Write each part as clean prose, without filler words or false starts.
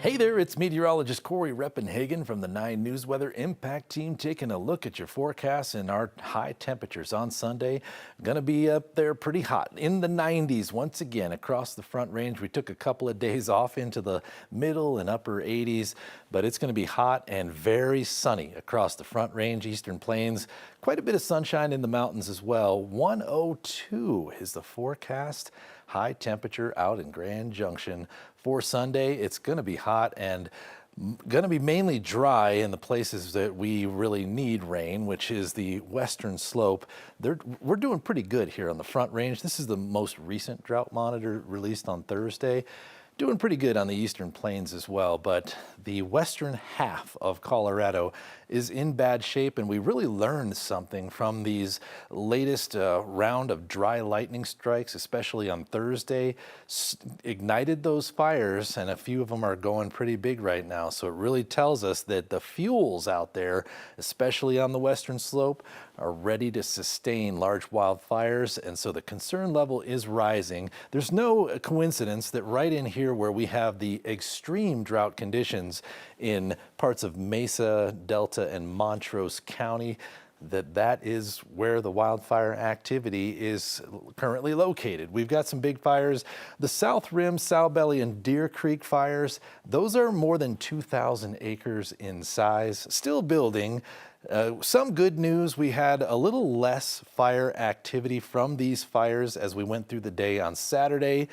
Hey there, it's meteorologist Cory Reppenhagen from the 9 News Weather Impact Team taking a look at your forecast and our high temperatures on Sunday. Going to be up there pretty hot in the 90s once again across the Front Range. We took a couple of days off into the middle and upper 80s, but it's going to be hot and very sunny across the Front Range, Eastern Plains. Quite a bit of sunshine in the mountains as well. 102 is the forecast. High temperature out in Grand Junction for Sunday. It's going to be hot and going to be mainly dry in the places that we really need rain, which is the western slope. We're doing pretty good here on the Front Range. This is the most recent drought monitor released on Thursday. Doing pretty good on the Eastern Plains as well, but the western half of Colorado is in bad shape, and we really learned something from these latest round of dry lightning strikes, especially on Thursday. Ignited those fires, and a few of them are going pretty big right now, so it really tells us that the fuels out there, especially on the western slope, are ready to sustain large wildfires, and so the concern level is rising. There's no coincidence that right in here where we have the extreme drought conditions in parts of Mesa, Delta, and Montrose County, that is where the wildfire activity is currently located. We've got some big fires. The South Rim, Sow Belly, and Deer Creek fires, those are more than 2,000 acres in size, still building. Some good news, we had a little less fire activity from these fires as we went through the day on Saturday.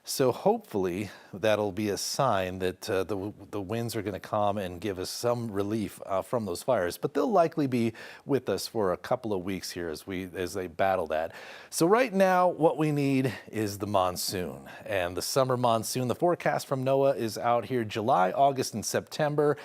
So hopefully that'll be a sign that the winds are going to calm and give us some relief from those fires. But they'll likely be with us for a couple of weeks here as they battle that. So right now what we need is the monsoon and the summer monsoon. The forecast from NOAA is out here July, August, and September.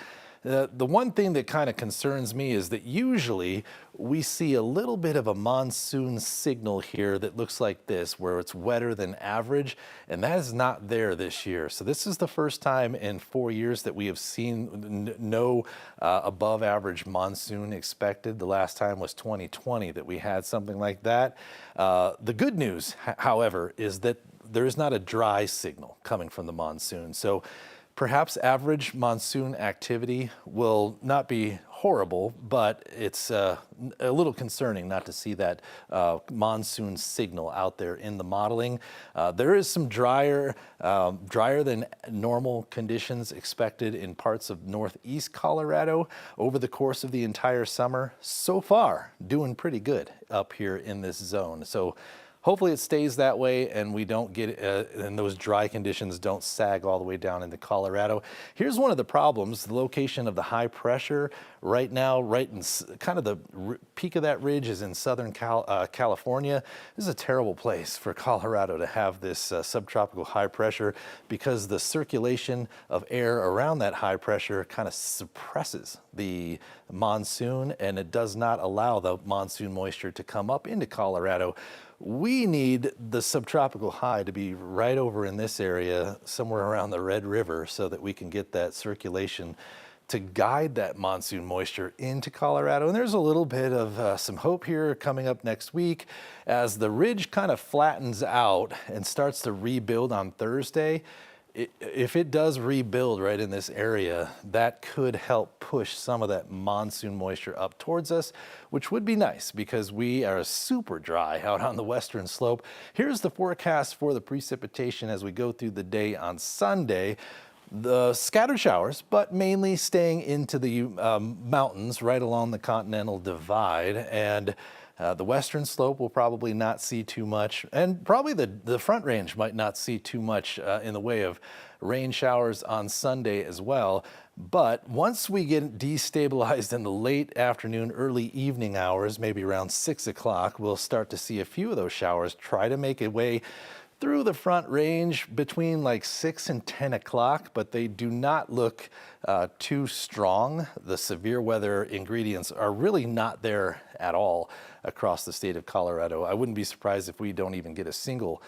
The one thing that kind of concerns me is that usually we see a little bit of a monsoon signal here that looks like this, where it's wetter than average, and that is not there this year. So this is the first time in 4 years that we have seen no above average monsoon expected. The last time was 2020 that we had something like that. The good news, however, is that there is not a dry signal coming from the monsoon. So perhaps average monsoon activity will not be horrible, but it's a little concerning not to see that monsoon signal out there in the modeling. There is some drier than normal conditions expected in parts of northeast Colorado over the course of the entire summer. So far, doing pretty good up here in this zone. So hopefully it stays that way and we don't get, and those dry conditions don't sag all the way down into Colorado. Here's one of the problems, the location of the high pressure right now, right in kind of the peak of that ridge is in Southern California. This is a terrible place for Colorado to have this subtropical high pressure because the circulation of air around that high pressure kind of suppresses the monsoon, and it does not allow the monsoon moisture to come up into Colorado. We need the subtropical high to be right over in this area, somewhere around the Red River, so that we can get that circulation to guide that monsoon moisture into Colorado. And there's a little bit of some hope here coming up next week as the ridge kind of flattens out and starts to rebuild on Thursday. If it does rebuild right in this area, that could help push some of that monsoon moisture up towards us, which would be nice because we are super dry out on the western slope. Here's the forecast for the precipitation as we go through the day on Sunday. The scattered showers, but mainly staying into the mountains right along the Continental Divide, and the western slope will probably not see too much, and probably the Front Range might not see too much in the way of rain showers on Sunday as well. But once we get destabilized in the late afternoon, early evening hours, maybe around 6 o'clock, we'll start to see a few of those showers try to make a way through the Front Range between like 6 and 10 o'clock, but they do not look too strong. The severe weather ingredients are really not there at all across the state of Colorado. I wouldn't be surprised if we don't even get a single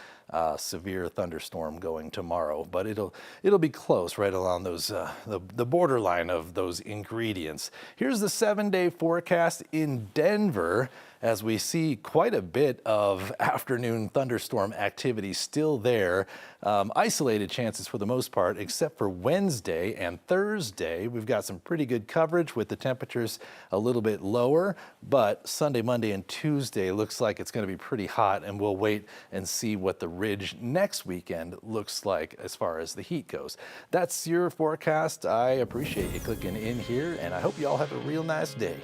severe thunderstorm going tomorrow, but it'll be close right along those the borderline of those ingredients. Here's the 7-day forecast in Denver. as we see quite a bit of afternoon thunderstorm activity still there. Isolated chances for the most part, except for Wednesday and Thursday. We've got some pretty good coverage with the temperatures a little bit lower, but Sunday, Monday, and Tuesday looks like it's going to be pretty hot, and we'll wait and see what the ridge next weekend looks like as far as the heat goes. That's your forecast. I appreciate you clicking in here, and I hope you all have a real nice day.